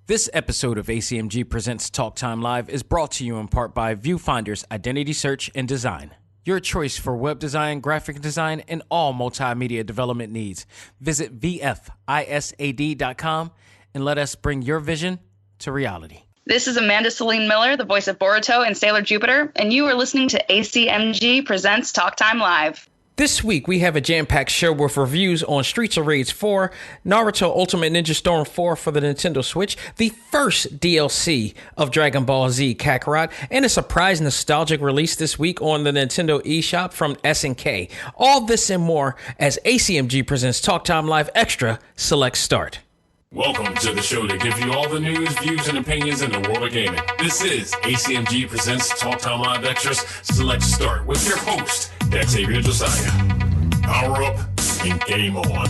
This episode of A.C.M.G. Presents Talk Time Live is brought to you in part by Viewfinder's Identity Search and Design. Your choice for web design, graphic design, and all multimedia development needs. Visit VFISAD.com and let us bring your vision to reality. This is Amanda Celine Miller, the voice of Boruto in Sailor Jupiter, and you are listening to A.C.M.G. Presents Talk Time Live. This week, we have a jam-packed show with reviews on Streets of Rage 4, Naruto Ultimate Ninja Storm 4 for the Nintendo Switch, the first DLC of Dragon Ball Z Kakarot, and a surprise nostalgic release this week on the Nintendo eShop from SNK. All this and more as ACMG presents Talk Time Live Extra Select Start. Welcome to the show to give you all the news, views, and opinions in the world of gaming. This is ACMG Presents Talk Time Live Extras Select Start with your host, Xavier Josiah. Power up and game on.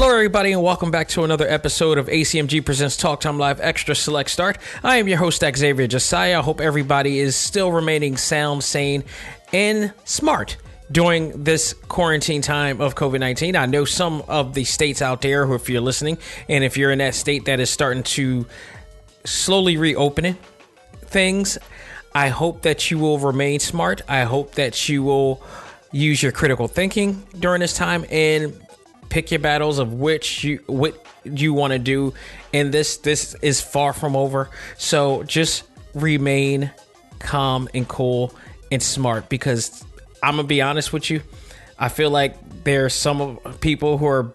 Everybody, and welcome back to another episode of ACMG Presents Talk Time Live Extra Select Start. I am your host, Xavier Josiah. I hope everybody is still remaining sound, sane, and smart during this quarantine time of COVID-19. I know some of the states out there, who, if you're listening, and if you're in that state that is starting to slowly reopen things, I hope that you will remain smart. I hope that you will use your critical thinking during this time and pick your battles of what you want to do. And this is far from over. So just remain calm and cool and smart, because I'm gonna be honest with you. I feel like there's some people who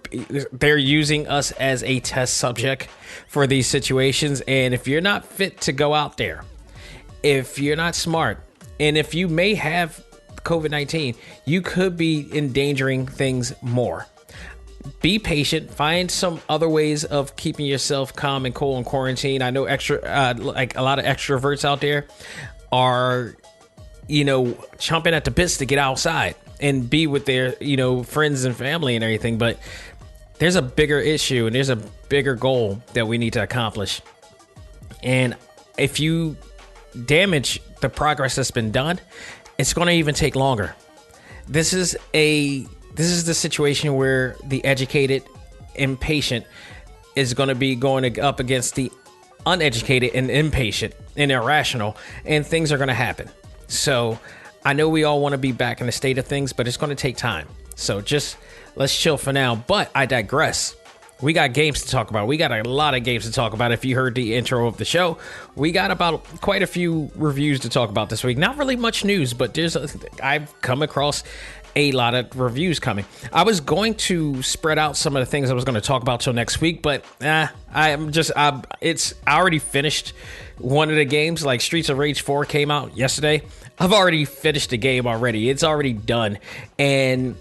they're using us as a test subject for these situations. And if you're not fit to go out there, if you're not smart, and if you may have COVID-19, you could be endangering things more. Be patient. Find some other ways of keeping yourself calm and cool in quarantine. I know like a lot of extroverts out there are, chomping at the bits to get outside and be with their, friends and family and everything. But there's a bigger issue and there's a bigger goal that we need to accomplish. And if you damage the progress that's been done, it's going to even take longer. This is the situation where the educated and patient is going to be going up against the uneducated and impatient and irrational, and things are going to happen. So I know we all want to be back in the state of things, but it's going to take time. So just let's chill for now. But I digress. We got games to talk about. We got a lot of games to talk about. If you heard the intro of the show, we got about quite a few reviews to talk about this week. Not really much news, but I've come across a lot of reviews coming. I was going to spread out some of the things I was going to talk about till next week, but I already finished one of the games. Like Streets of Rage 4 came out yesterday. I've already finished the game already. It's already done. And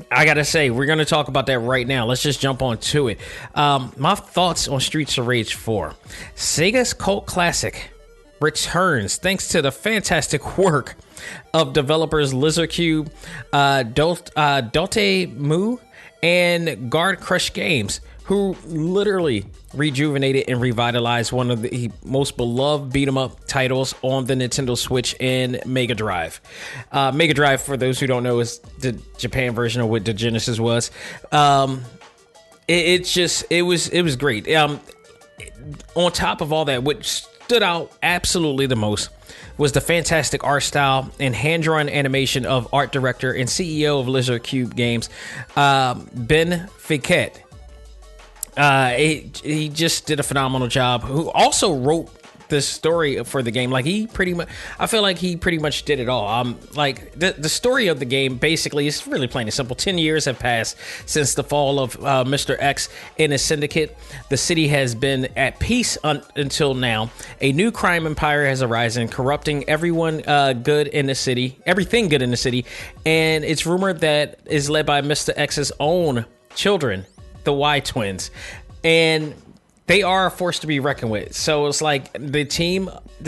I gotta say, we're gonna talk about that right now. Let's just jump on to it. My thoughts on Streets of Rage 4. Sega's cult classic returns thanks to the fantastic work of developers Lizard Cube, Dotemu, and Guard Crush Games, who literally rejuvenated and revitalized one of the most beloved beat-em-up titles on the Nintendo Switch and Mega Drive. Mega Drive, for those who don't know, is the Japan version of what the Genesis was. It was great. On top of all that, what stood out absolutely the most was the fantastic art style and hand-drawn animation of art director and CEO of Lizard Cube Games, Ben Fiquet. He just did a phenomenal job. Who also wrote the story for the game. Like I feel like he pretty much did it all. Like the story of the game basically is really plain and simple. 10 years have passed since the fall of Mr. X and his syndicate. The city has been at peace until now. A new crime empire has arisen, corrupting everything good in the city, and it's rumored that is led by Mr. X's own children, the Y twins. And they are a force to be reckoned with. So it's like the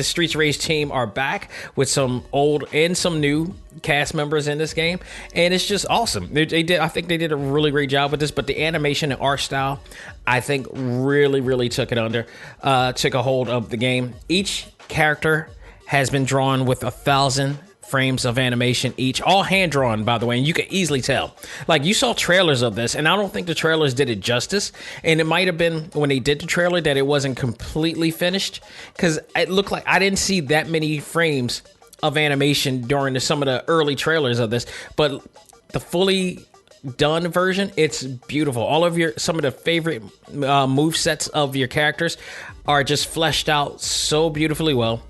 Streets of Rage team are back with some old and some new cast members in this game, and it's just awesome. I think they did a really great job with this, but the animation and art style, I think, really took a hold of the game. Each character has been drawn with 1,000 frames of animation each, all hand drawn, by the way, and you can easily tell. Like, you saw trailers of this, and I don't think the trailers did it justice, and it might have been when they did the trailer that it wasn't completely finished, because it looked like I didn't see that many frames of animation during some of the early trailers of this, but the fully done version, it's beautiful. Some of the favorite move sets of your characters are just fleshed out so beautifully well.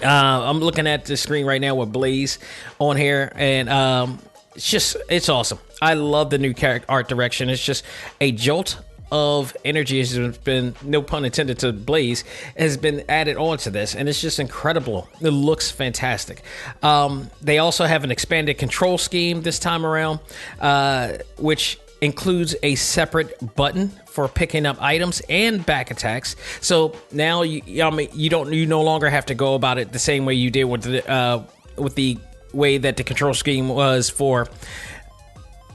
I'm looking at the screen right now with Blaze on here, and it's awesome. I love the new character art direction. It's just a jolt of energy has been, no pun intended to Blaze, has been added onto this, and it's just incredible. It looks fantastic. They also have an expanded control scheme this time around, which includes a separate button for picking up items and back attacks. So now you no longer have to go about it the same way you did with the way that the control scheme was for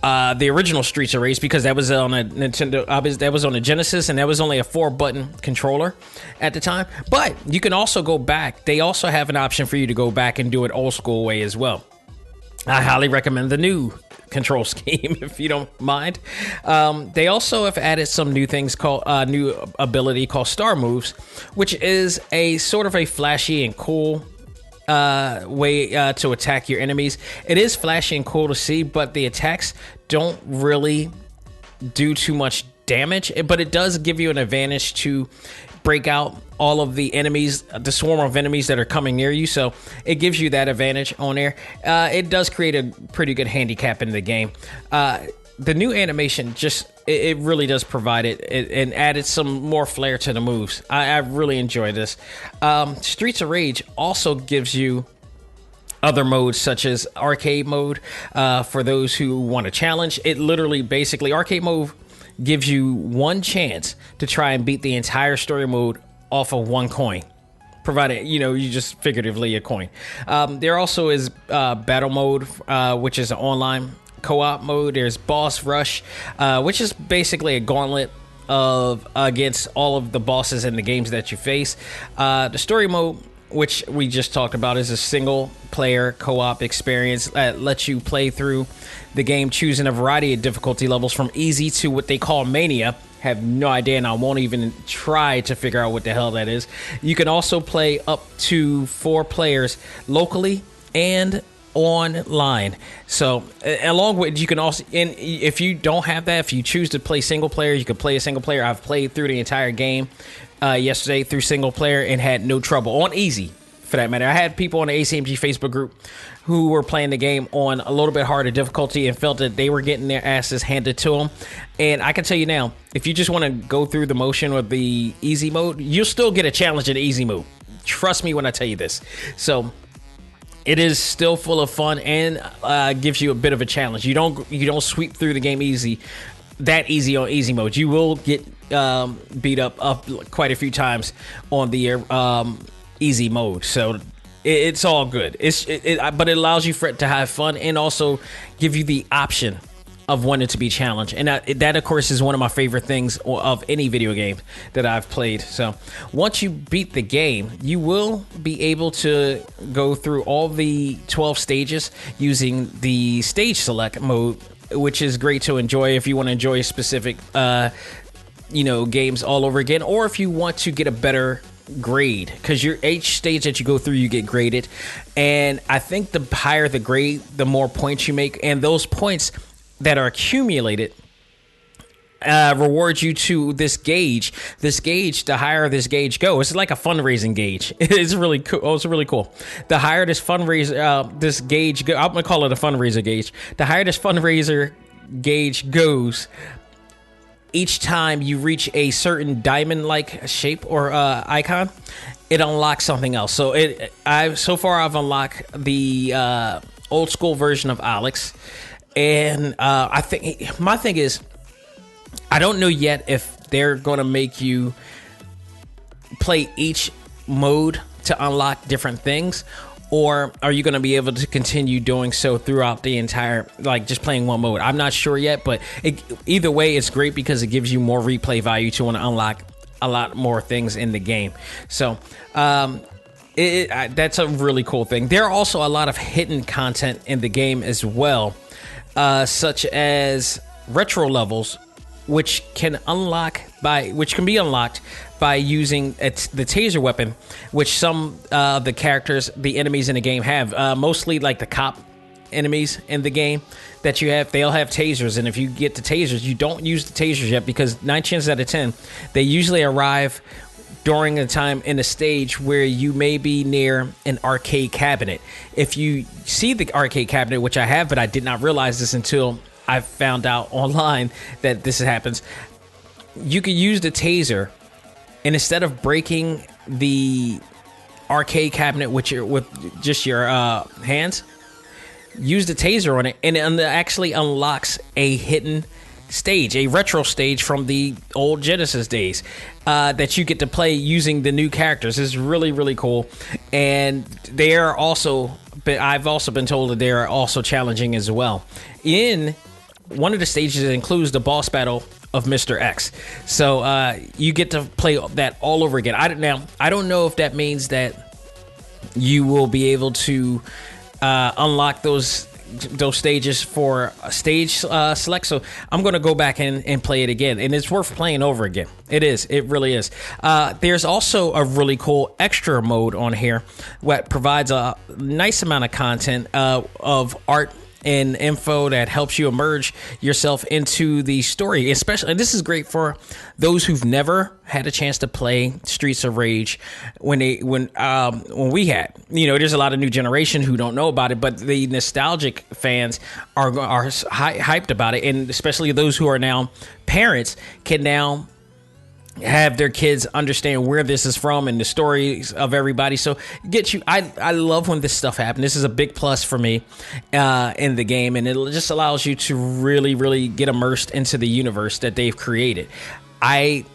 the original Streets of Rage, because that was on a Nintendo, that was on a Genesis, and that was only a 4-button controller at the time. But you can also go back. They also have an option for you to go back and do it old school way as well. I highly recommend the new control scheme if you don't mind. They also have added some new things called new ability called Star Moves, which is a sort of a flashy and cool way to attack your enemies. It is flashy and cool to see, but the attacks don't really do too much damage, but it does give you an advantage to break out all of the enemies, the swarm of enemies that are coming near you. So it gives you that advantage on there. It does create a pretty good handicap in the game. The new animation it really does provide it and added some more flair to the moves. I really enjoy this. Streets of Rage also gives you other modes such as arcade mode for those who want a challenge. It literally, basically, arcade mode gives you one chance to try and beat the entire story mode off of one coin, provided you just figuratively a coin. There also is battle mode, which is an online co-op mode. There's boss rush, which is basically a gauntlet against all of the bosses in the games that you face. The story mode, which we just talked about, is a single player co-op experience that lets you play through the game choosing a variety of difficulty levels from easy to what they call mania. Have no idea, and I won't even try to figure out what the hell that is. You can also play up to 4 players locally and online. So along with, you can also, and if you don't have that, if you choose to play single player, you can play a single player. I've played through the entire game yesterday through single player and had no trouble on easy, for that matter. I had people on the A.C.M.G. Facebook group who were playing the game on a little bit harder difficulty and felt that they were getting their asses handed to them. And I can tell you now, if you just want to go through the motion of the easy mode, you'll still get a challenge in the easy mode. Trust me when I tell you this. So it is still full of fun and gives you a bit of a challenge. You don't sweep through the game easy on easy mode. You will get beat up quite a few times on the easy mode. So it's all good. But it allows you to have fun and also give you the option of wanting to be challenged. And that, of course, is one of my favorite things of any video game that I've played. So once you beat the game, you will be able to go through all the 12 stages using the stage select mode, which is great to enjoy if you want to enjoy specific games all over again, or if you want to get a better grade, because each stage that you go through, you get graded, and I think the higher the grade, the more points you make, and those points that are accumulated reward you to this gauge. This gauge, the higher this gauge goes, it's like a fundraising gauge. It's really cool. Oh, it's really cool. The higher this this gauge I'm gonna call it a fundraiser gauge. The higher this fundraiser gauge goes, each time you reach a certain diamond-like shape or icon, it unlocks something else. So so far I've unlocked the old school version of Alex, and I think my thing is, I don't know yet if they're going to make you play each mode to unlock different things, or are you going to be able to continue doing so throughout the entire, like just playing one mode? I'm not sure yet, but either way, it's great because it gives you more replay value to want to unlock a lot more things in the game. So that's a really cool thing. There are also a lot of hidden content in the game as well, such as retro levels, which can be unlocked by using the taser weapon, which some the characters, the enemies in the game have. Mostly like the cop enemies in the game that you have, they'll have tasers, and if you get the tasers, you don't use the tasers yet because 9 chances out of 10, they usually arrive during a time in a stage where you may be near an arcade cabinet. If you see the arcade cabinet, which I have, but I did not realize this until I found out online that this happens, you can use the taser, and instead of breaking the arcade cabinet with just your hands, use the taser on it, and it actually unlocks a hidden stage, a retro stage from the old Genesis days that you get to play using the new characters. It's really, really cool. And they are also, I've also been told that they are also challenging as well. In one of the stages, it includes the boss battle of Mr. X. So you get to play that all over again. I don't know if that means that you will be able to unlock those stages for a stage select, so I'm going to go back and play it again, and it's worth playing over again. It really is. There's also a really cool extra mode on here that provides a nice amount of content of art and info that helps you immerse yourself into the story. Especially, and this is great for those who've never had a chance to play Streets of Rage when we had. There's a lot of new generation who don't know about it, but the nostalgic fans are hyped about it, and especially those who are now parents can now have their kids understand where this is from and the stories of everybody. So I love when this stuff happens. This is a big plus for me in the game, and it just allows you to really, really get immersed into the universe that they've created. As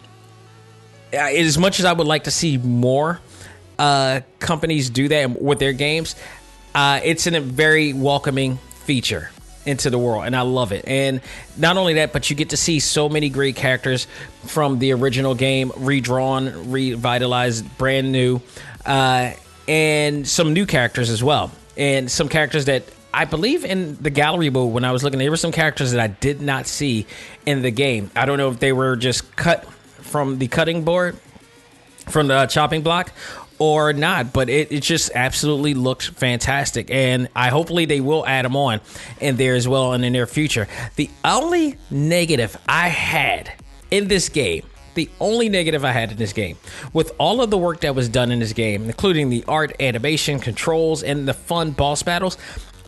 much as I would like to see more companies do that with their games, it's a very welcoming feature into the world, and I love it. And not only that, but you get to see so many great characters from the original game redrawn, revitalized, brand new, and some new characters as well, and some characters that I believe in the gallery mode when I was looking, there were some characters that I did not see in the game. I don't know if they were just cut from the cutting board, from the chopping block, or not, but it just absolutely looks fantastic, and hopefully they will add them on in there as well in the near future. The only negative I had in this game, with all of the work that was done in this game, including the art, animation, controls, and the fun boss battles,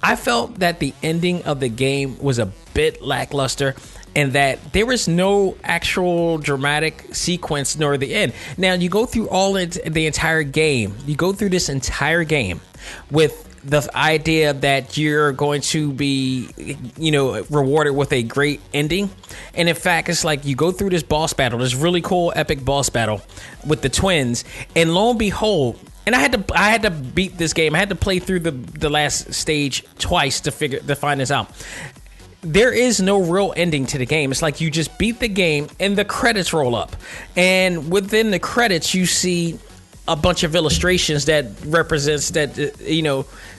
I felt that the ending of the game was a bit lackluster, and that there was no actual dramatic sequence nor the end. Now, you go through the entire game. You go through this entire game with the idea that you're going to be, rewarded with a great ending. And in fact, it's like you go through this boss battle, this really cool, epic boss battle with the twins, and lo and behold, and I had to beat this game. I had to play through the last stage twice to find this out. There is no real ending to the game. It's like you just beat the game and the credits roll up. And within the credits, you see a bunch of illustrations that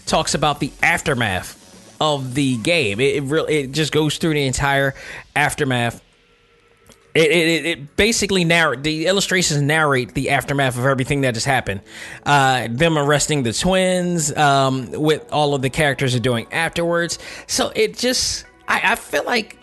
talks about the aftermath of the game. It just goes through the entire aftermath. It basically the illustrations narrate the aftermath of everything that has happened. Them arresting the twins, with all of the characters are doing afterwards. So it just, I feel like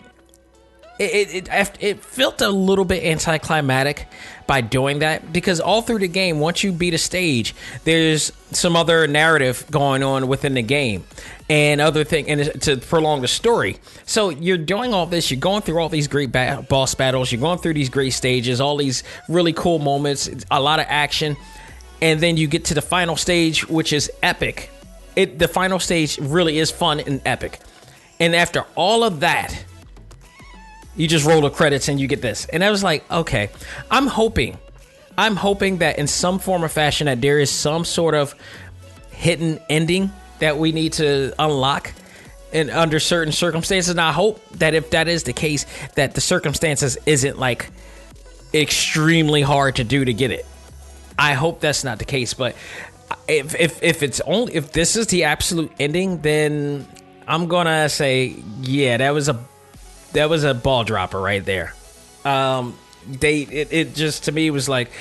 it felt a little bit anticlimactic by doing that, because all through the game, once you beat a stage, there's some other narrative going on within the game and other thing, and to prolong the story. So you're doing all this, you're going through all these great boss battles, you're going through these great stages, all these really cool moments, a lot of action, and then you get to the final stage, which is epic. The final stage really is fun and epic. And after all of that, You just roll the credits and you get this. And I was like, okay, I'm hoping that in some form or fashion that there is some sort of hidden ending that we need to unlock and under certain circumstances. And I hope that if that is the case, that the circumstances isn't like extremely hard to do to get it. I hope that's not the case, but if this is the absolute ending, then I'm gonna say, yeah, that was a ball dropper right there. It just, to me, was like,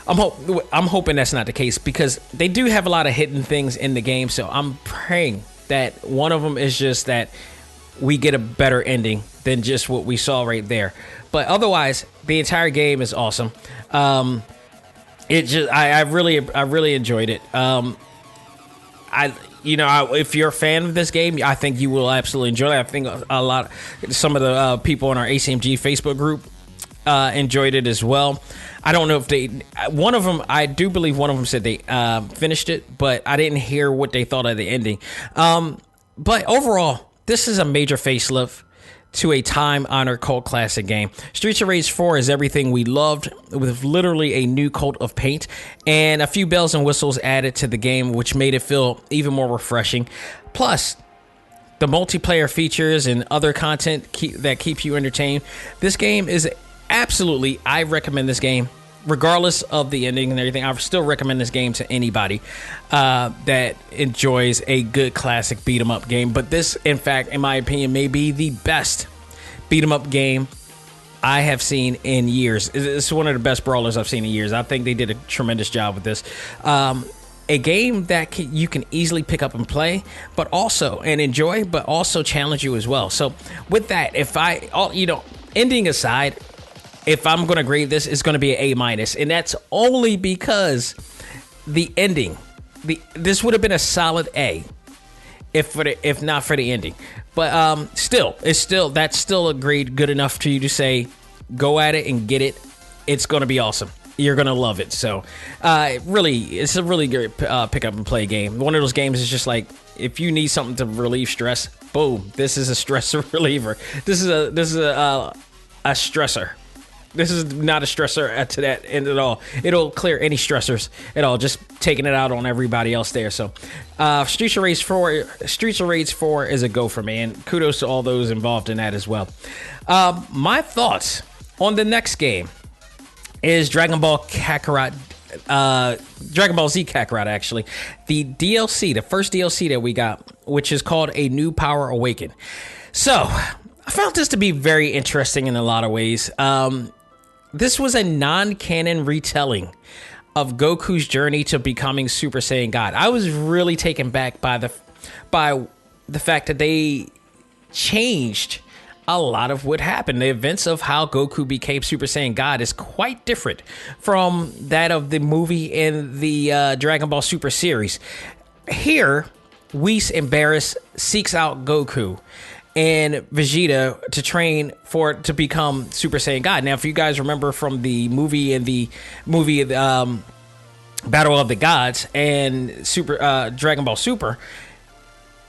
I'm hoping that's not the case, because they do have a lot of hidden things in the game. So I'm praying that one of them is just that we get a better ending than just what we saw right there. But otherwise, the entire game is awesome. I really enjoyed it. If you're a fan of this game, I think you will absolutely enjoy it. I think some of the people in our A.C.M.G. Facebook group enjoyed it as well. I don't know if I do believe one of them said they finished it, but I didn't hear what they thought of the ending. But overall, this is a major facelift to a time-honored cult classic game. Streets of Rage 4 is everything we loved, with literally a new coat of paint and a few bells and whistles added to the game, which made it feel even more refreshing. Plus, the multiplayer features and other content that keeps you entertained. This game is absolutely, I recommend this game. Regardless of the ending and everything, I still recommend this game to anybody that enjoys a good classic beat 'em up game. But this, in fact, in my opinion, may be the best beat 'em up game I have seen in years. It's one of the best brawlers I've seen in years. I think they did a tremendous job with this. A game that you can easily pick up and play, but also enjoy, but also challenge you as well. So with that, ending aside, if I'm going to grade this, it's going to be an A-, and that's only because the ending. This would have been a solid A if not for the ending. But that's still a grade good enough for you to say, go at it and get it. It's going to be awesome. You're going to love it. So, it's a really good pick up and play game. One of those games is just like, if you need something to relieve stress, boom, this is a stress reliever. This is a stressor. This is not a stressor to that end at all. It'll clear any stressors at all, just taking it out on everybody else there. So, Streets of Rage 4 is a go for me, and kudos to all those involved in that as well. My thoughts on the next game is Dragon Ball Z Kakarot, actually. The DLC, the first DLC that we got, which is called A New Power Awakened. So, I found this to be very interesting in a lot of ways. This was a non-canon retelling of Goku's journey to becoming Super Saiyan God. I was really taken back by the fact that they changed a lot of what happened. The events of how Goku became Super Saiyan God is quite different from that of the movie and the Dragon Ball Super series. Here, Whis and Barris seeks out Goku and Vegeta to train to become Super Saiyan God. Now, if you guys remember from the movie Battle of the Gods and Dragon Ball Super,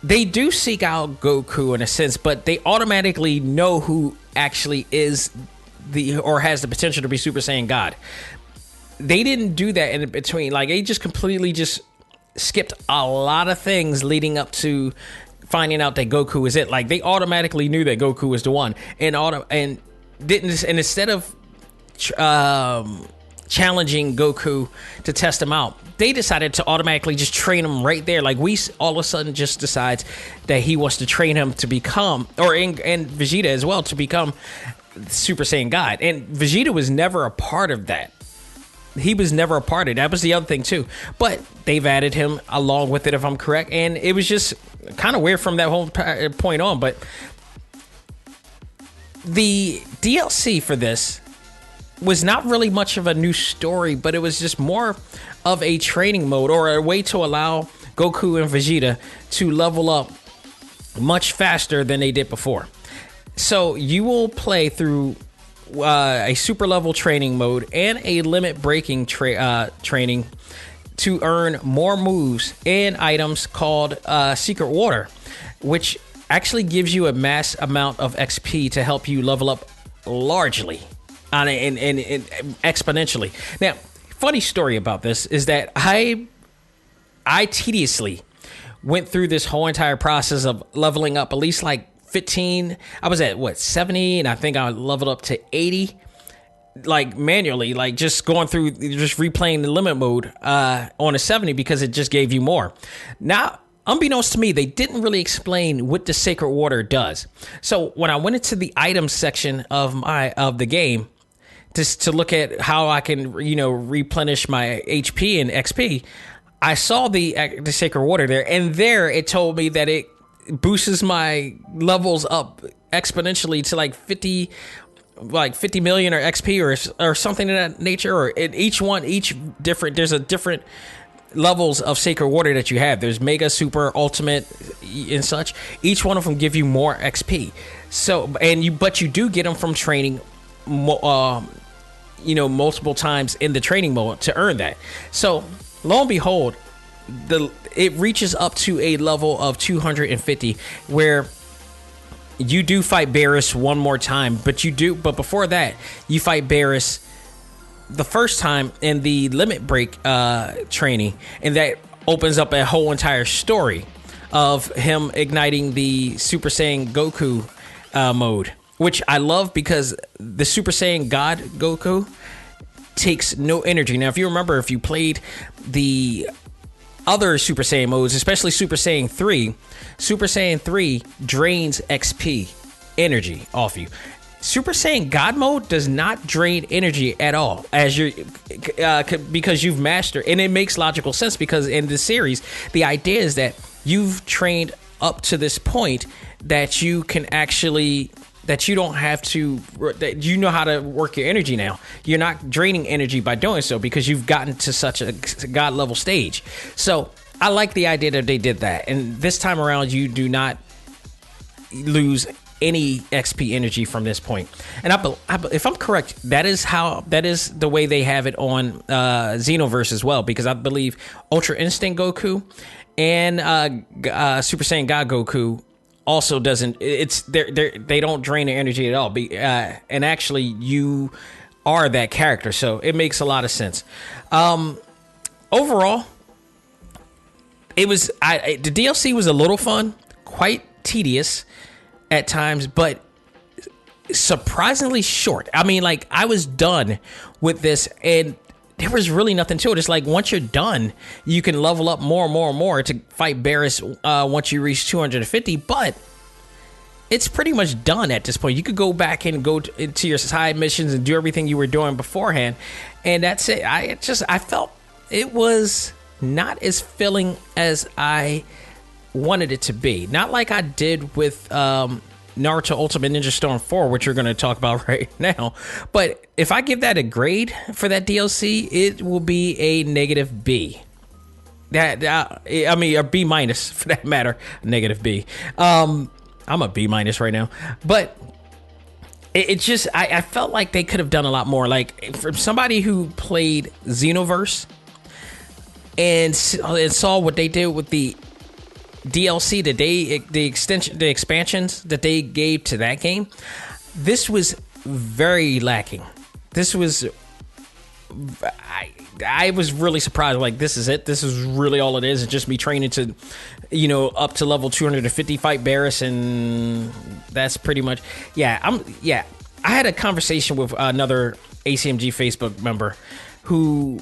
they do seek out Goku in a sense, but they automatically know who actually is or has the potential to be Super Saiyan God. They didn't do that in between. Like, they just completely just skipped a lot of things leading up to finding out that Goku was it. Like, they automatically knew that Goku was the one, and instead of challenging Goku to test him out, they decided to automatically just train him right there. Like, Whis all of a sudden just decides that he wants to train him to become, and Vegeta as well, to become Super Saiyan God. And Vegeta was never a part of that. He was never a part of it. That was the other thing too. But they've added him along with it, if I'm correct. And it was just kind of weird from that whole point on. But the DLC for this was not really much of a new story, but it was just more of a training mode, or a way to allow Goku and Vegeta to level up much faster than they did before. So you will play through a super level training mode and a limit breaking training to earn more moves and items called Secret Water, which actually gives you a mass amount of XP to help you level up largely and exponentially. Now, funny story about this is that I tediously went through this whole entire process of leveling up at least like 15. I was at 70, and I think I leveled up to 80, like manually, like just going through, just replaying the limit mode on a 70 because it just gave you more. Now, unbeknownst to me, they didn't really explain what the Sacred Water does. So when I went into the items section of the game, just to look at how I can, replenish my HP and XP, I saw the Sacred Water there, and there it told me that it boosts my levels up exponentially to like 50 million or XP or something of that nature. Or there's a different levels of Sacred Water that you have. There's Mega, Super, Ultimate, and such. Each one of them give you more XP. So, but you do get them from training, multiple times in the training mode to earn that. So, lo and behold, it reaches up to a level of 250 where you do fight Barris one more time, but before that, you fight Barris the first time in the limit break training, and that opens up a whole entire story of him igniting the Super Saiyan Goku mode, which I love because the Super Saiyan God Goku takes no energy. Now, if you remember, if you played the other Super Saiyan modes, especially Super Saiyan 3 drains XP energy off you. Super Saiyan God mode does not drain energy at all, because you've mastered, and it makes logical sense because in this series, the idea is that you've trained up to this point that you can actually, that you don't have to, that you know how to work your energy now. You're not draining energy by doing so because you've gotten to such a God level stage. So I like the idea that they did that. And this time around, you do not lose any XP energy from this point. And if I'm correct, that is the way they have it on Xenoverse as well, because I believe Ultra Instinct Goku and Super Saiyan God Goku also doesn't. They don't drain their energy at all. And actually, you are that character, so it makes a lot of sense. Overall, it was the DLC was a little fun, quite tedious at times, but surprisingly short. I mean, like, I was done with this, and there was really nothing to it. It's like once you're done, you can level up more and more and more to fight Barris once you reach 250, but it's pretty much done at this point. You could go back and go into your side missions and do everything you were doing beforehand, and that's it. I felt it was not as filling as I wanted it to be. Not like I did with Naruto Ultimate Ninja Storm 4, which we're going to talk about right now. But if I give that a grade for that DLC, it will be a negative B. A B minus for that matter. Negative B. I'm a B minus right now. But it just, I felt like they could have done a lot more. Like, from somebody who played Xenoverse and saw what they did with the DLC, the expansions that they gave to that game, this was very lacking. This was, I was really surprised. Like, this is it. This is really all it is. It's just me training to, up to level 250 fight Barris, and that's pretty much. I had a conversation with another A.C.M.G. Facebook member who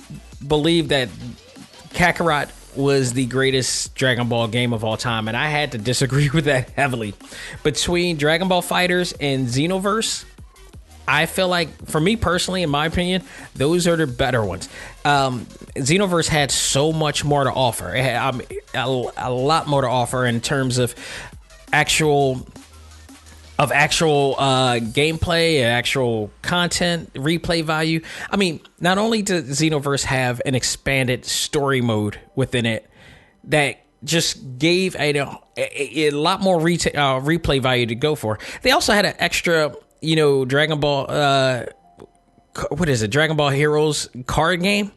believed that Kakarot was the greatest Dragon Ball game of all time, and I had to disagree with that heavily. Between Dragon Ball FighterZ and Xenoverse, I feel like, for me personally, in my opinion, those are the better ones. Xenoverse had so much more to offer. It had a lot more to offer in terms of actual gameplay, actual content, replay value. I mean, not only does Xenoverse have an expanded story mode within it that just gave a lot more replay value to go for, they also had an extra, Dragon Ball, Dragon Ball Heroes card game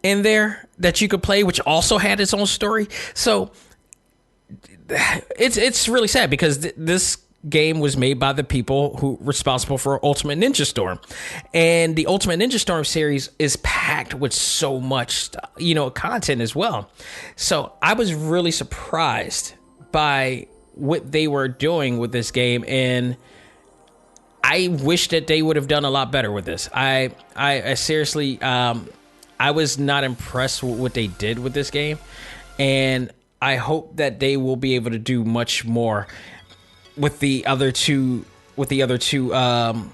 in there that you could play, which also had its own story. So it's really sad because this game was made by the people who responsible for Ultimate Ninja Storm, and the Ultimate Ninja Storm series is packed with so much, content as well. So I was really surprised by what they were doing with this game, and I wish that they would have done a lot better with this. I seriously, I was not impressed with what they did with this game, and I hope that they will be able to do much more with the other two DLCs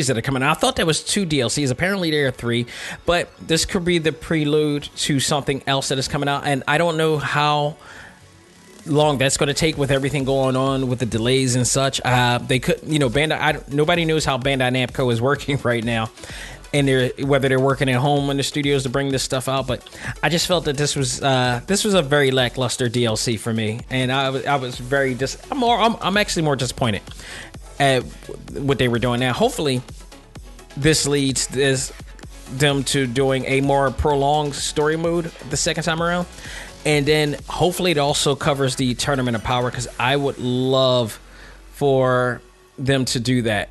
that are coming out. I thought there was 2 DLCs. Apparently there are 3, but this could be the prelude to something else that is coming out, and I don't know how long that's going to take with everything going on with the delays and such. They could, nobody knows how Bandai Namco is working right now, and whether they're working at home in the studios to bring this stuff out. But I just felt that this was a very lackluster DLC for me, and I was very I'm actually more disappointed at what they were doing. Now, hopefully, this leads them to doing a more prolonged story mode the second time around, and then hopefully it also covers the Tournament of Power, because I would love for them to do that.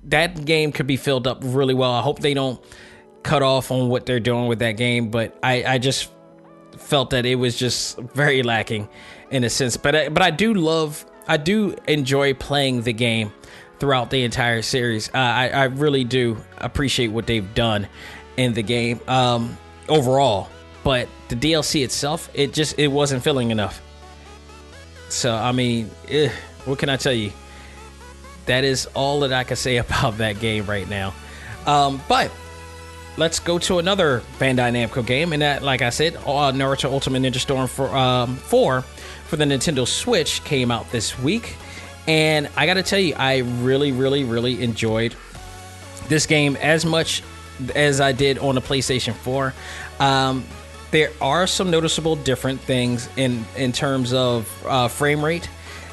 That game could be filled up really well. I hope they don't cut off on what they're doing with that game, but I just felt that it was just very lacking in a sense. But I do enjoy playing the game throughout the entire series. I really do appreciate what they've done in the game overall. But the DLC itself, it wasn't filling enough. So I mean, what can I tell you? That is all that I can say about that game right now. But let's go to another Bandai Namco game, and that, like I said, Naruto Ultimate Ninja Storm 4 for the Nintendo Switch came out this week, and I gotta tell you, I really, really, really enjoyed this game as much as I did on the PlayStation 4. There are some noticeable different things in terms of frame rate.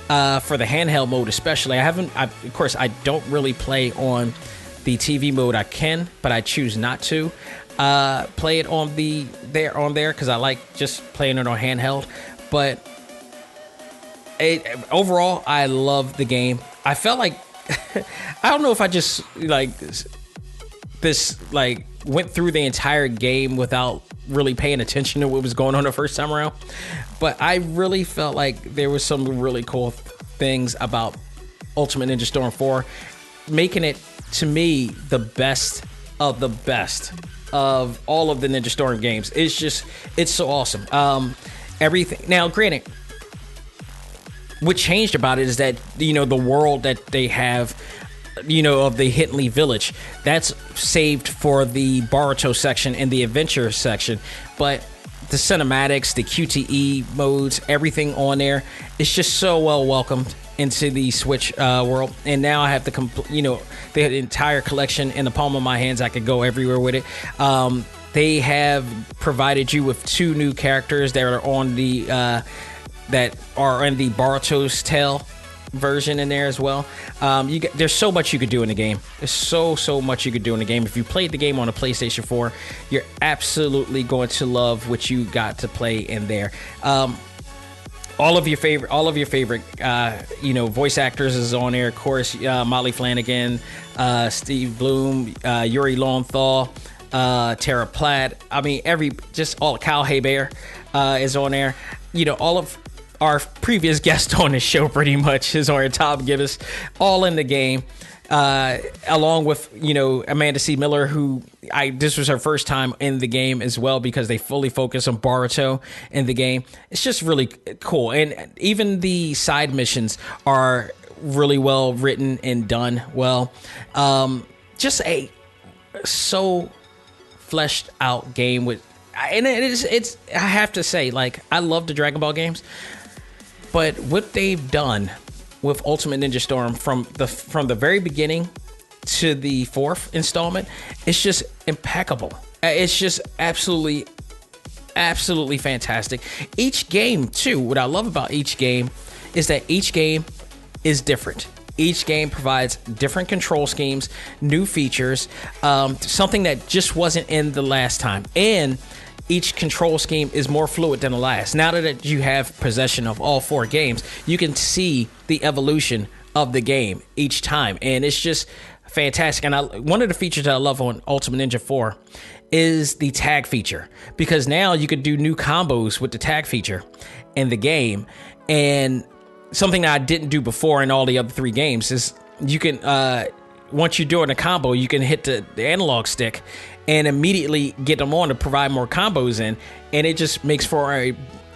For the handheld mode especially. Of course, I don't really play on the TV mode. I can, but I choose not to play it on there because I like just playing it on handheld. But overall, I love the game. I felt like I don't know if I just went through the entire game without really paying attention to what was going on the first time around, but I really felt like there was some really cool things about Ultimate Ninja Storm 4, making it, to me, the best of all of the Ninja Storm games. It's so awesome. Everything. Now, granted, what changed about it is that, the world that they have, of the Hitley Village, that's saved for the Boruto section and the adventure section. But the cinematics, the QTE modes, everything on there, it's just so well welcomed into the Switch world. And now I have the entire collection in the palm of my hands. I could go everywhere with it. They have provided you with 2 new characters that are on the Boruto's Tale version in there as well. There's so much you could do in the game. There's so much you could do in the game. If you played the game on a PlayStation 4, you're absolutely going to love what you got to play in there. All of your favorite voice actors is on there. Of course, Molly Flanagan, Steve Bloom, Yuri Lowenthal, Tara Platt. I mean, all Kyle Hebert is on there. All of our previous guest on the show pretty much is on Tom Gibbs, all in the game, along with, Amanda C. Miller, who this was her first time in the game as well, because they fully focus on Boruto in the game. It's just really cool. And even the side missions are really well written and done well. Just a so fleshed out game and it's I have to say, I love the Dragon Ball games, but what they've done with Ultimate Ninja Storm from the very beginning to the 4th installment, it's just impeccable. It's just absolutely fantastic. Each game, too, what I love about each game is that each game is different. Each game provides different control schemes, new features, something that just wasn't in the last time. And each control scheme is more fluid than the last. Now that you have possession of all 4 games, you can see the evolution of the game each time, and it's just fantastic. And one of the features that I love on Ultimate Ninja 4 is the tag feature, because now you could do new combos with the tag feature in the game. And something that I didn't do before in all the other 3 games is you can once you're doing a combo, you can hit the analog stick and immediately get them on to provide more combos in, and it just makes for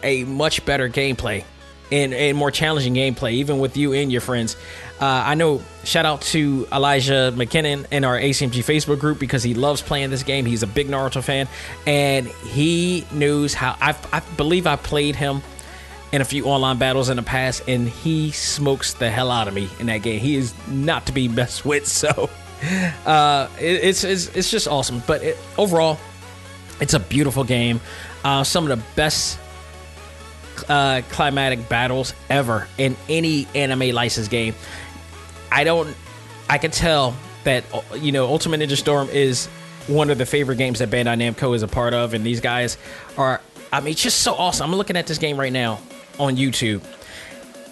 a much better gameplay and a more challenging gameplay, even with you and your friends. I know, shout out to Elijah McKinnon in our A.C.M.G. Facebook group, because he loves playing this game. He's a big Naruto fan, and he knows how. I believe I played him in a few online battles in the past, and he smokes the hell out of me in that game. He is not to be messed with, so it's just awesome. But overall, it's a beautiful game. Some of the best climatic battles ever in any anime licensed game. I can tell that, you know, Ultimate Ninja Storm is one of the favorite games that Bandai Namco is a part of, and these guys are, I mean, it's just so awesome. I'm looking at this game right now on YouTube,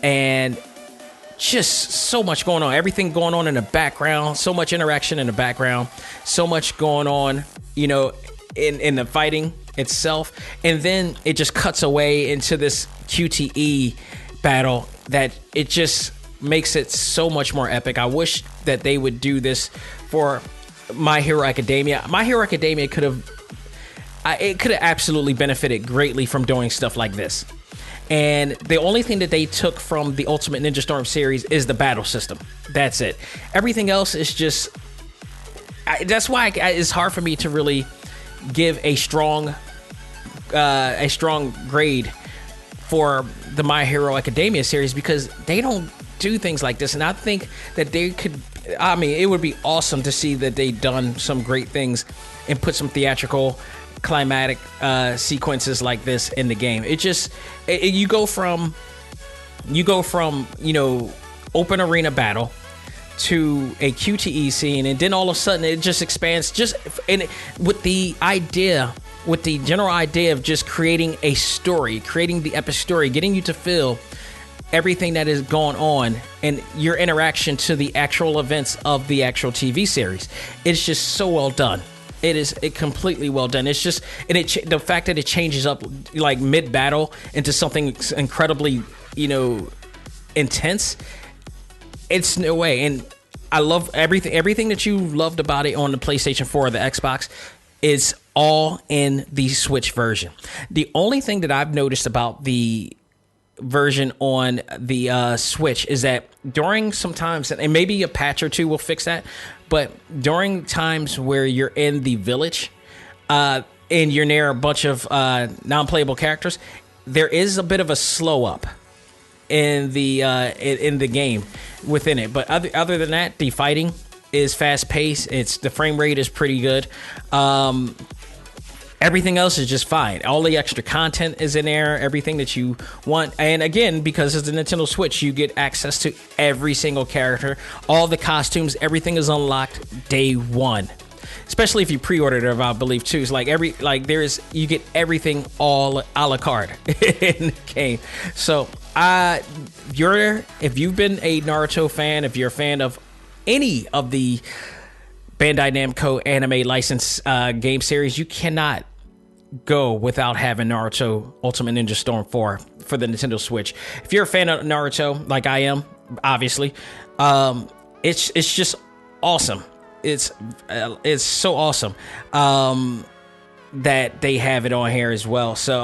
and just so much going on, everything going on in the background, so much interaction in the background, so much going on, you know, in the fighting itself. And then it just cuts away into this QTE battle that it just makes it so much more epic. I wish that they would do this for My Hero Academia. My Hero Academia could have absolutely benefited greatly from doing stuff like this. And the only thing that they took from the Ultimate Ninja Storm series is the battle system. That's it. Everything else is just... that's why it's hard for me to really give a strong grade for the My Hero Academia series, because they don't do things like this. And I think that they could... I mean, it would be awesome to see that they've done some great things and put some theatrical climatic sequences like this in the game. It just you go from you know, open arena battle to a QTE scene, and then all of a sudden it just expands, just with the general idea of just creating a story, creating the epic story, getting you to feel everything that is going on and your interaction to the actual events of the actual TV series. It's just so well done. It is completely well done. It's just, and the fact that it changes up like mid battle into something incredibly, you know, intense. It's no way. And I love everything that you loved about it on the PlayStation 4 or the Xbox is all in the Switch version. The only thing that I've noticed about the version on the Switch is that during some times, and maybe a patch or two will fix that, but during times where you're in the village and you're near a bunch of non-playable characters, there is a bit of a slow up in the game within it. But other than that, the fighting is fast paced. The frame rate is pretty good. Everything else is just fine. All the extra content is in there, everything that you want. And again, because it's the Nintendo Switch, you get access to every single character, all the costumes, everything is unlocked day one. Especially if you pre-ordered it, I believe too. It's you get everything all a la carte in the game. So if you've been a Naruto fan, if you're a fan of any of the Bandai Namco anime license game series, you cannot go without having Naruto Ultimate Ninja Storm 4 for the Nintendo Switch. If you're a fan of Naruto, like I am, obviously, it's just awesome. It's so awesome that they have it on here as well. So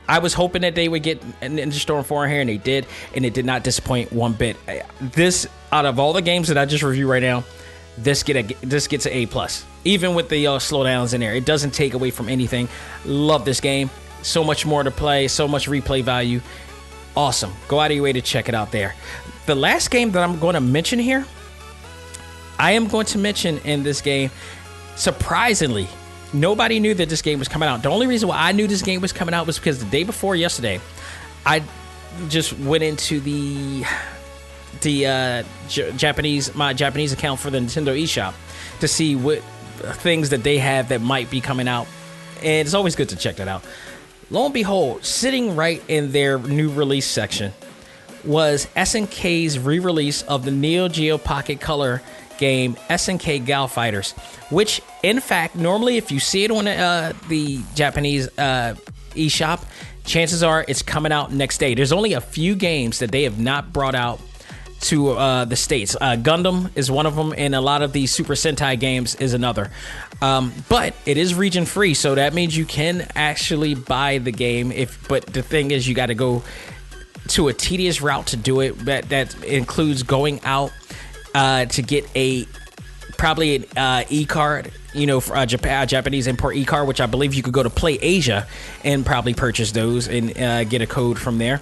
I was hoping that they would get Ninja Storm 4 in here, and they did, and it did not disappoint one bit. This, out of all the games that I just reviewed right now, this gets an A+. Even with the slowdowns in there, it doesn't take away from anything. Love this game. So much more to play, so much replay value. Awesome. Go out of your way to check it out there. The last game that I'm going to mention here, I am going to mention in this game, surprisingly, nobody knew that this game was coming out. The only reason why I knew this game was coming out was because the day before yesterday, just went into my Japanese account for the Nintendo eShop to see what things that they have that might be coming out and it's always good to check that out. Lo and behold, sitting right in their new release section was SNK's re-release of the Neo Geo Pocket Color game SNK GAL Fighters, which in fact normally if you see it on the Japanese eShop, chances are it's coming out next day. There's only a few games that they have not brought out to the States. Gundam is one of them, and a lot of the Super Sentai games is another. But it is region free, so that means you can actually buy the game. But the thing is, you got to go to a tedious route to do it. That includes going out to get probably an e-card, for a Japanese import e-card, which I believe you could go to Play Asia and probably purchase those and get a code from there.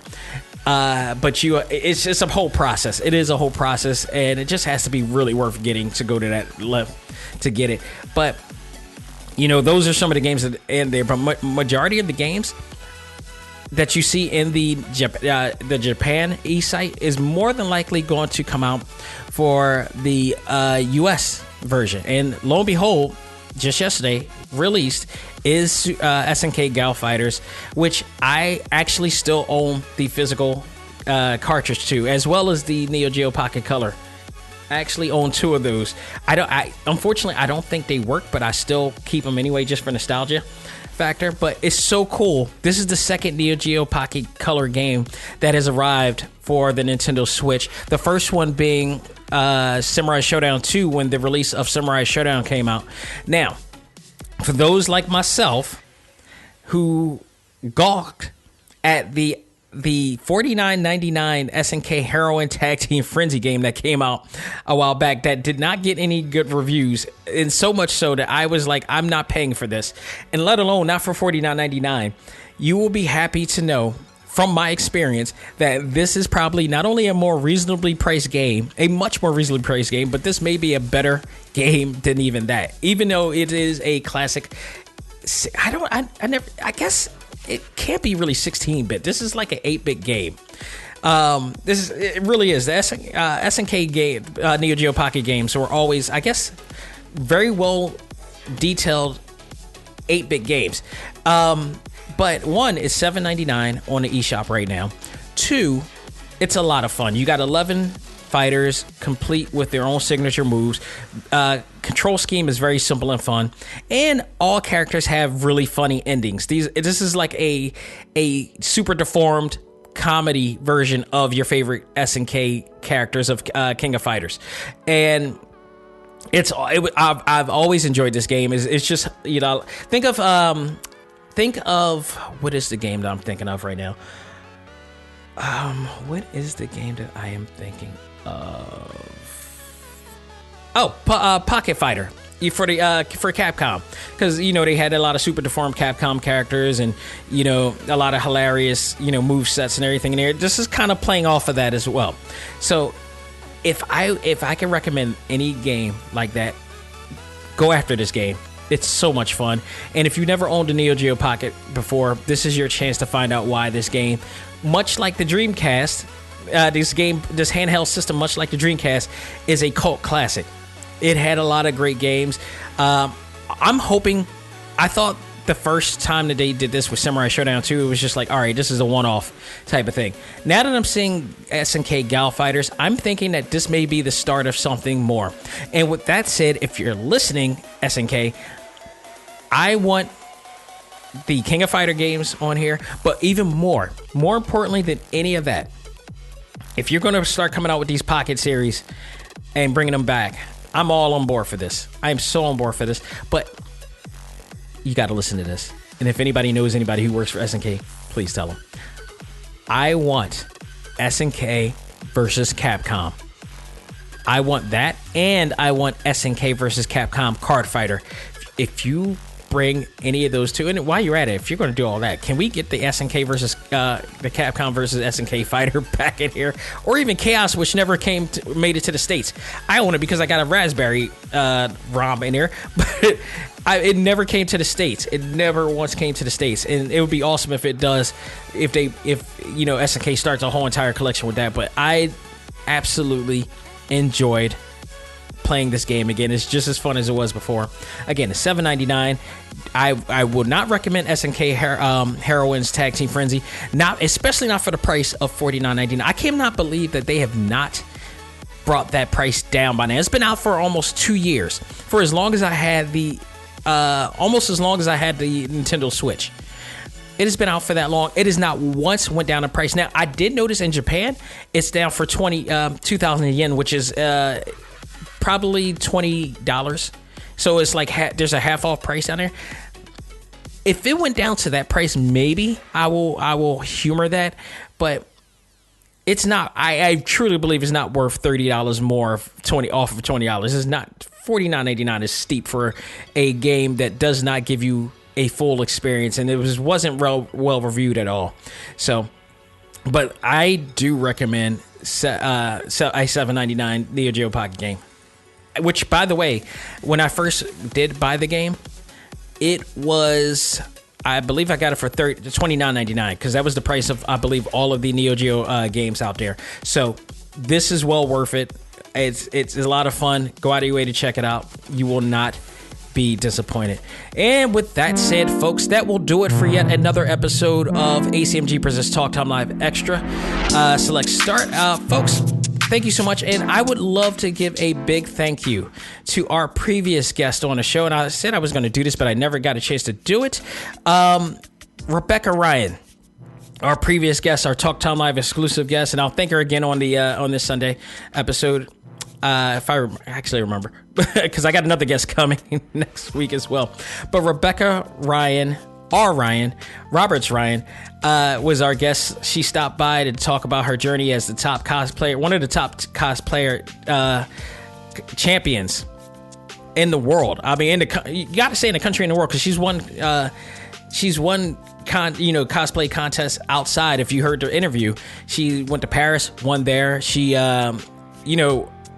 But it's just a whole process. It is a whole process, and it just has to be really worth getting to go to that left to get it. But those are some of the games that in there. But majority of the games that you see in the Japan e-site is more than likely going to come out for the US version. And lo and behold, just yesterday released is SNK GAL Fighters, which I actually still own the physical cartridge to, as well as the Neo Geo Pocket Color. I actually own two of those. Unfortunately, I don't think they work, but I still keep them anyway, just for nostalgia factor. But it's so cool. This is the second Neo Geo Pocket Color game that has arrived for the Nintendo Switch. The first one being Samurai Showdown 2, when the release of Samurai Showdown came out. Now, for those like myself who gawked at the $49.99 SNK Heroin Tag Team Frenzy game that came out a while back that did not get any good reviews, and so much so that I was like, I'm not paying for this, and let alone not for $49.99, you will be happy to know from my experience that this is probably not only a more reasonably priced game, a much more reasonably priced game, but this may be a better game than even that. Even though it is a classic, I guess it can't be really 16-bit. This is like an 8-bit game. It really is. The SNK game, Neo Geo Pocket games were always, I guess, very well detailed 8-bit games. But one, is $7.99 on the eShop right now. Two, it's a lot of fun. You got 11 fighters complete with their own signature moves. Control scheme is very simple and fun, and all characters have really funny endings. This is like a super deformed comedy version of your favorite SNK characters of King of Fighters, and I've always enjoyed this game. It's just, think of what is the game that I'm thinking of right now. What is the game that I am thinking of? Pocket Fighter for Capcom, because they had a lot of super deformed Capcom characters, and a lot of hilarious move sets and everything in there. This is kind of playing off of that as well. So if I can recommend any game like that, go after this game. It's so much fun. And if you never owned a Neo Geo Pocket before, this is your chance to find out why this game, much like the Dreamcast, this handheld system, much like the Dreamcast, is a cult classic. It had a lot of great games. I thought the first time that they did this with Samurai Showdown 2, it was just like, all right, this is a one-off type of thing. Now that I'm seeing SNK GAL Fighters, I'm thinking that this may be the start of something more. And with that said, if you're listening, SNK, I want the King of Fighter games on here, but even more importantly than any of that, if you're going to start coming out with these Pocket series and bringing them back, I'm all on board for this. I am so on board for this, but you got to listen to this. And if anybody knows anybody who works for SNK, please tell them. I want SNK versus Capcom. I want that, and I want SNK versus Capcom Card Fighter. If you bring any of those two, and while you're at it, if you're going to do all that, can we get the SNK versus the Capcom versus SNK Fighter back in here, or even Chaos, which never made it to the States? I own it because I got a Raspberry ROM in here, but it never came to the States. It never once came to the States, and it would be awesome if it does. If SNK starts a whole entire collection with that. But I absolutely enjoyed playing this game again. It's just as fun as it was before. Again, it's $7.99. I would not recommend SNK Heroines Tag Team Frenzy, especially not for the price of $49.99. I cannot believe that they have not brought that price down by now. It's been out for almost 2 years, for as long as I had almost as long as I had the Nintendo Switch. It has been out for that long. It has not once went down in price. Now, I did notice in Japan, it's down for 2,000 yen, which is probably $20. So it's like there's a half off price down there. If it went down to that price, maybe I will humor that, but it's not. I truly believe it's not worth $30 more off of $20. It's not. $49.99 is steep for a game that does not give you a full experience, and it wasn't well reviewed at all. So, but I do recommend a $7.99 Neo Geo Pocket game. Which, by the way, when I first did buy the game, it was, I believe I got it for $29.99, because that was the price of, I believe, all of the Neo Geo games out there. So this is well worth it. It's a lot of fun. Go out of your way to check it out. You will not be disappointed. And with that said, folks, that will do it for yet another episode of ACMG Presents Talk Time Live Extra Select Start. Folks, thank you so much. And I would love to give a big thank you to our previous guest on the show. And I said I was going to do this, but I never got a chance to do it. Rebecca Ryan, our previous guest, our Talk Time Live exclusive guest. And I'll thank her again on this Sunday episode. If I actually remember, because I got another guest coming next week as well. But Rebecca Ryan, Roberts Ryan, was our guest. She stopped by to talk about her journey as the top cosplayer, one of the top cosplayer champions in the world. I mean, you got to say in the country and the world, because she's won cosplay contests outside. If you heard the interview, she went to Paris, won there. She,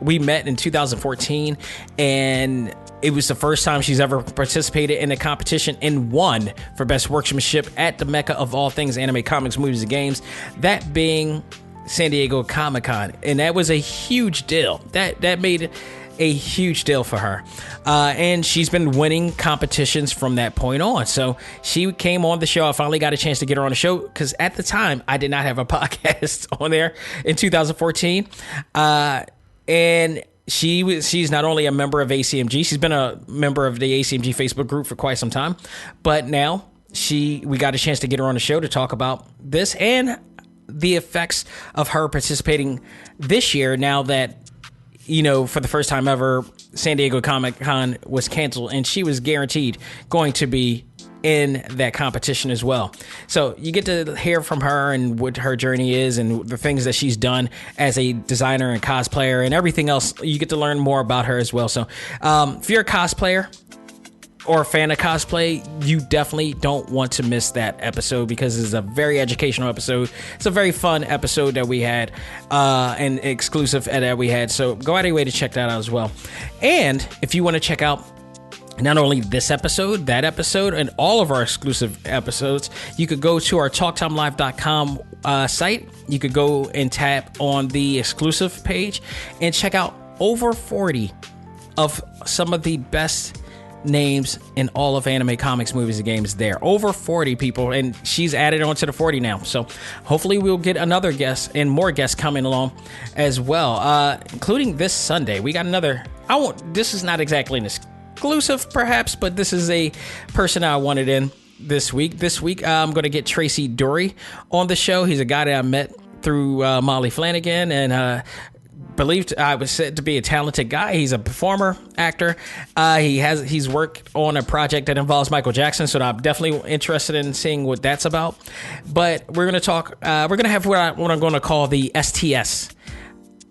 we met in 2014, and it was the first time she's ever participated in a competition and won for best workmanship at the mecca of all things anime, comics, movies, and games, that being San Diego Comic-Con. And that was a huge deal. That made a huge deal for her. And she's been winning competitions from that point on. So she came on the show. I finally got a chance to get her on the show, because at the time I did not have a podcast on there in 2014. And she's not only a member of ACMG, she's been a member of the ACMG Facebook group for quite some time, but now we got a chance to get her on the show to talk about this and the effects of her participating this year, now that, for the first time ever, San Diego Comic-Con was canceled, and she was guaranteed going to be in that competition as well. So you get to hear from her and what her journey is and the things that she's done as a designer and cosplayer and everything else. You get to learn more about her as well. So if you're a cosplayer or a fan of cosplay, you definitely don't want to miss that episode, because it's a very educational episode. It's a very fun episode that we had, and exclusive that we had. So go out of your way to check that out as well. And if you want to check out not only this episode, that episode, and all of our exclusive episodes, you could go to our TalkTimeLive.com site. You could go and tap on the exclusive page and check out over 40 of some of the best names in all of anime, comics, movies, and games there. Over 40 people, and she's added on to the 40 now. So hopefully we'll get another guest and more guests coming along as well, including this Sunday. We got another, this is not exactly an exclusive perhaps, but this is a person I wanted in this week. This week, I'm going to get Tracy Dory on the show. He's a guy that I met through Molly Flanagan, and believed I was said to be a talented guy. He's a performer, actor. He's worked on a project that involves Michael Jackson, so I'm definitely interested in seeing what that's about. But we're going to talk. We're going to have what I'm going to call the STS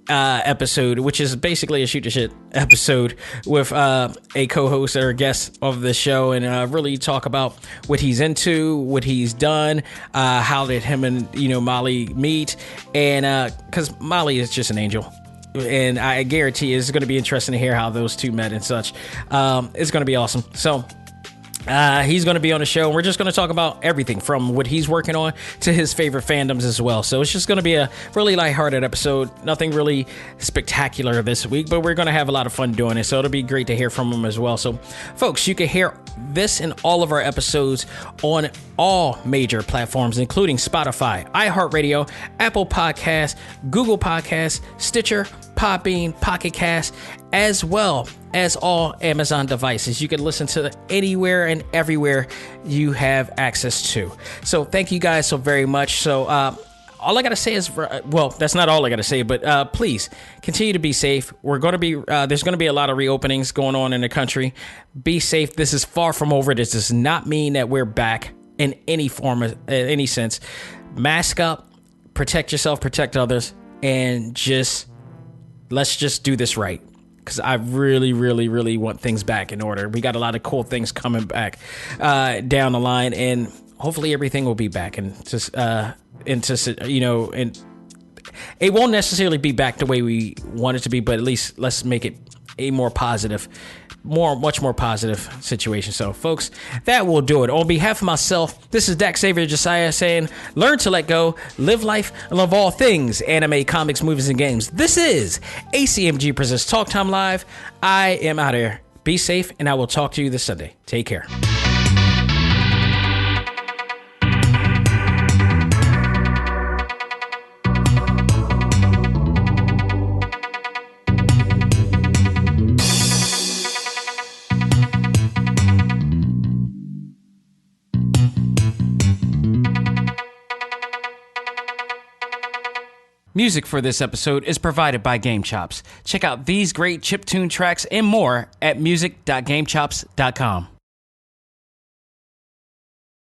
episode, which is basically a shoot the shit episode with a co-host or a guest of the show, and really talk about what he's into, what he's done, how did him and Molly meet, and because Molly is just an angel. And I guarantee it's going to be interesting to hear how those two met and such. It's going to be awesome. So He's going to be on the show, and we're just going to talk about everything from what he's working on to his favorite fandoms as well. So it's just going to be a really lighthearted episode. Nothing really spectacular this week, but we're going to have a lot of fun doing it. So it'll be great to hear from him as well. So, folks, you can hear this and all of our episodes on all major platforms, including Spotify, iHeartRadio, Apple Podcasts, Google Podcasts, Stitcher, Podbean, Pocket Cast, as well as all Amazon devices. You can listen to anywhere and everywhere you have access to. So thank you guys so very much. So all I gotta say is, well, that's not all I gotta say, but please continue to be safe. We're gonna be there's gonna be a lot of reopenings going on in the country. Be safe. This is far from over. This does not mean that we're back in any form, in any sense. Mask up, protect yourself, protect others, and let's just do this right. Because I really, really, really want things back in order. We got a lot of cool things coming back down the line, and hopefully everything will be back. And and it won't necessarily be back the way we want it to be, but at least let's make it a more positive, much more positive situation. So, folks, that will do it. On behalf of myself, this is Dax Xavier Josiah saying, learn to let go, live life, and love all things anime, comics, movies, and games. This is A.C.M.G. presents Talk Time Live. I am out of here. Be safe, and I will talk to you this Sunday. Take care. Music for this episode is provided by Game Chops. Check out these great chiptune tracks and more at music.gamechops.com.